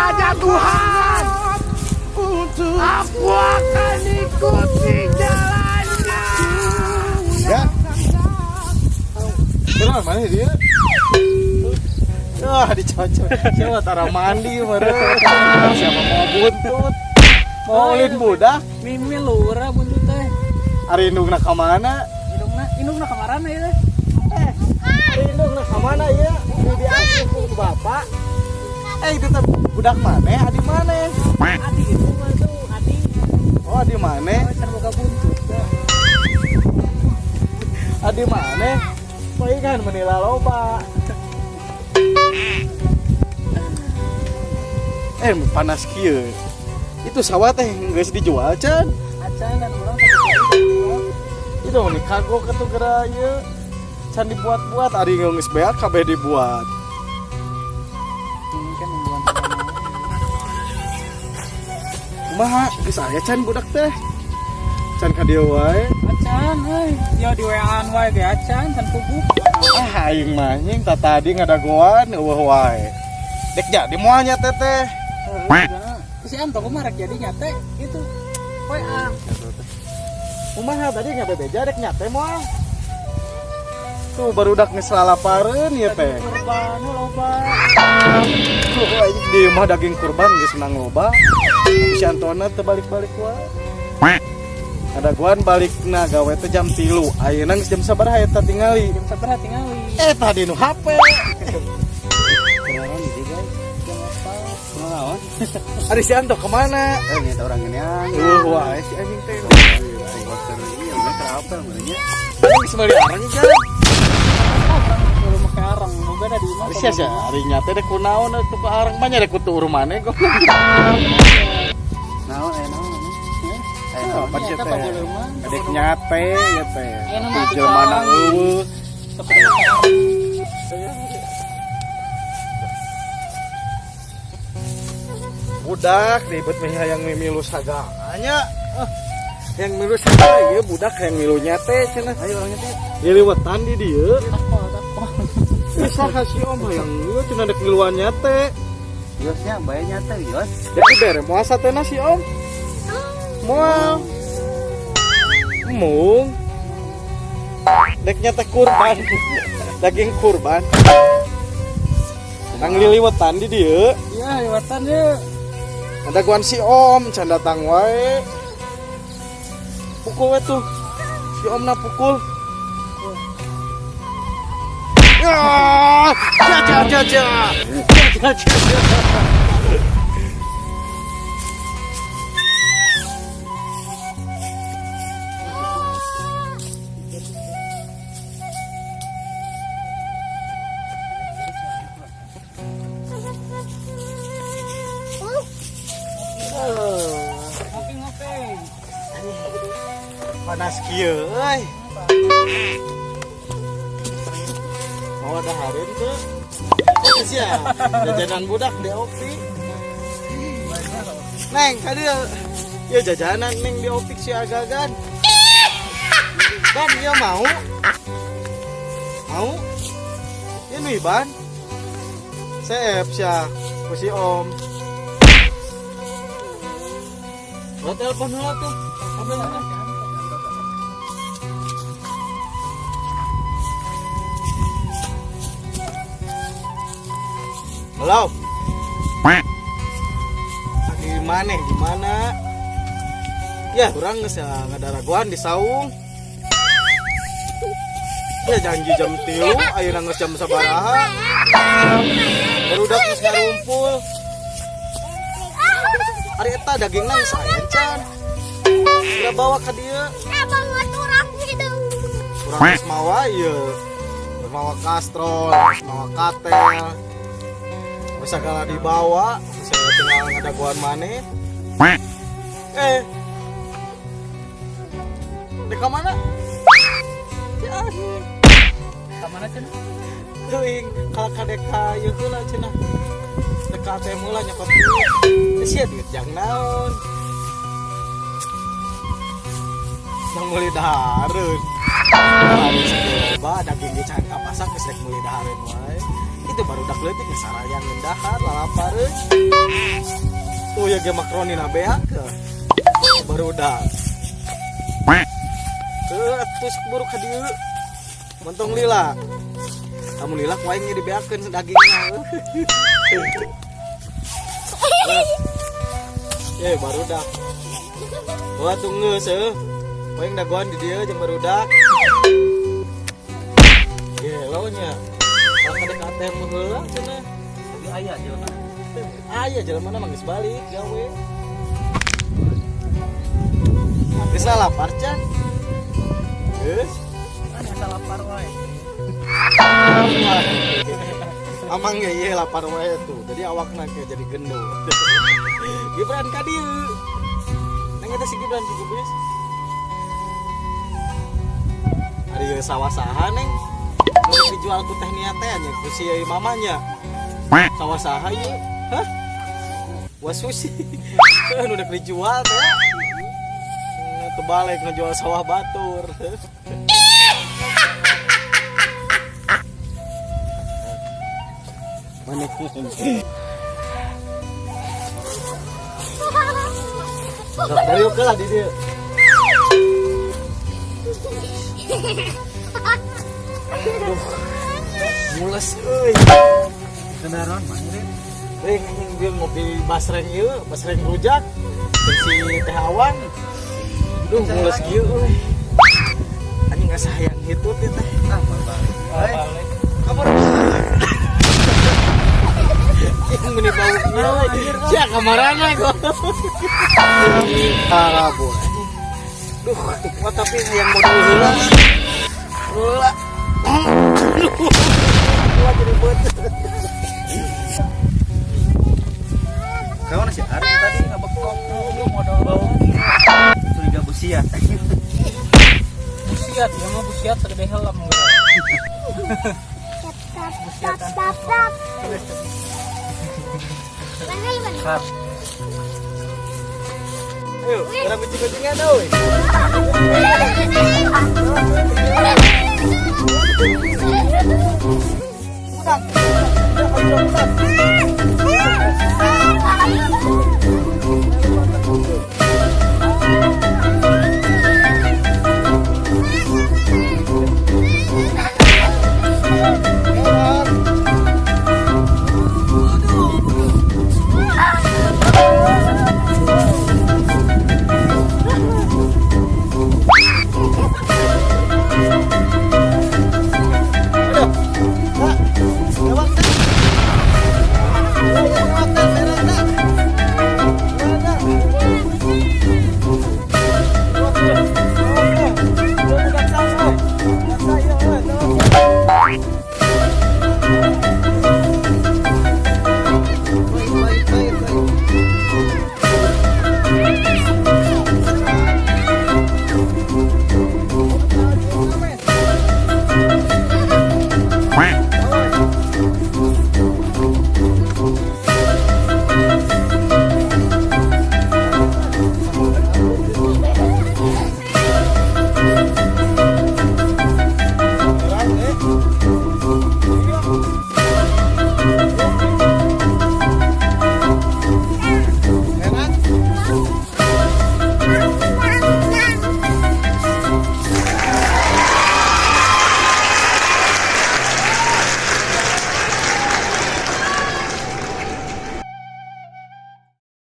saja Tuhan. Aku akan ikuti jalannya. Ya. Benar mana dia? Wah, dicocok. Siapa tara mandi meureun. Siapa mau buntut? Mau ulin budak? Mimi lura buntut teh. Ari indungna ka mana? Indungna ka marana ieu. Ari indungna ka mana ieu? Diasuh ku bapak. Itu teh budak maneh, adi maneh? Adi itu mah tuh, adi. Oh, adi maneh? Terbuka buntut. Adi maneh? Paingan menila loba. Panas kieu. Itu sawah teh geus dijual can. Acan dan ulang satu. Itu nih kagok atuh geura ieu. Can dibuat-buat ari geus beak kabeh dibuat. Ini kan membuat Kumaha geus aya can budak teh. Can ka dieu wae. acan euy. Yo di WA-an wae ge acan can kubuk. Aing mah nying tadi ngadagoan eueuh wae. Dek jadi moal nya teteh. Si Am toko marek jadi nyate gitu. WA. Kumaha tadi ngabebeja dek nyate moal. Tuh barudak geus lalapareun ieu teh. Kurban loba. Tuh di mah daging kurban geus menang loba. Si Antona teu balik-balik wae. Ngadagoan balikna gawe teh jam 3. Ayeuna geus jam sabaraha eta tingali? Jam sabaraha tingali? Tadi nu HP. Ari si Anto kemana? Nyata orang ini Wah, si anjing teh. dokter ini yang dokter apa namanya? Geus meuli areng kan? Belum make areng, boga da di imah. Sia ari nyate dek kunaon atuh ka areng mah nya dek kutu urumane kok. Naon Apa sih teh? Dek nyate ya teh. Ayeuna mah Jelema na eueuh. Budak ribet mah hayang mimilu saganya. Yang milu sagana ieu budak hayang milu nyate cenah. Ayo orangnya teh. Liliwetan di dieu. Takwa. Bisa kasih om hayang ieu cenah dek miluan nyate. Yosnya bayarnya teh Yos. Jadi bere moal satena si om. Moal. Mung. Dek nyate kurban. Daging kurban. Nang liliwetan di dieu. Iya, liwatan ye. Ada guan si om, can datang wae. Pukul we tuh. Si om na pukul. Ya, ja. Ngopi. Panas kieu euy. Oh, ada hareun tuh. Sia, jajanan budak di Opik. Neng, ka dieu. Ya jajanan neng di Opik si Agagan. Ban, dia mau? Mau? Ya nih, Ban. Sep sia, ku si Om. Lo telepon dulu tuh. Ambil aja. Halo. Gimana? Ya, kurang geus ada raguan di saung. Ya janji jam 3, ayeuna geus jam sabaraha. Barudak geus ngarumpul. Ari eta dagingna geus aya can. Udah bawa ka dieu. Abang urang gitu. Urang geus mawa ieu. Mawa kastrol, mawa katel. Bisa segala dibawa, saya tinggal ngadaguan maneh. Di mana? Ya, Ka mana cenah? teuing ka kadeka ieu heula cenah. Deka ATM heula nyokot duit. Sia duit jang naon. Yang meuli dahareun. Harus coba daging di cangka pasak geus rek meuli dahareun wae. itu baru dak leutik ge sarayan ngendahar lalapar. Oh ya ge makroni na beak. Baru dak. Terus buruk ka dieu. Mentong lila. Kamu lila ku aing dibeakeun dagingna. Baru dak. Wah tunggu seuh. Poing dagoan di dieu jeung baru dak. Lo nya. Kalau kada ka ATM heula cenah. Tapi aya jelema. Aya jelema mah geus balik gawe. Geus lapar can. Geus. Kan asa lapar wae. Amang ge ieu lapar wae tuh. Jadi awakna ke jadi gendut. Gibran ka dieu. Nang eta si Gibran cukup geus. Ari sawah saha neng? Mau dijual ku teh nia teh nya ku si mamanya. Sawah saha ieu? Hah? Wasusi. Nu udah dijual teh. Tebalik ngejual sawah batur. Mana Dayo ke lah di dia. Aduh, mules euy. Kendaraan mana? Dia ngopi basreng ieu, basreng rujak. Si teh awan. Duh, mules kieu euy. Anjing ngasahayang itu teh. Ah, balik. Kabar. Ini bau cia kamarana kok. Arabo. Duh, tuh tapi yang modal heula. Heula. Gua jadi buat. Kawan si Ari tadi ngabekok Lu modal bau. curiga busiat. Busiat, ya mah busiat segede helm gua. Tap. Mana? Ayo, kita kucing-kucingan euy. Udah.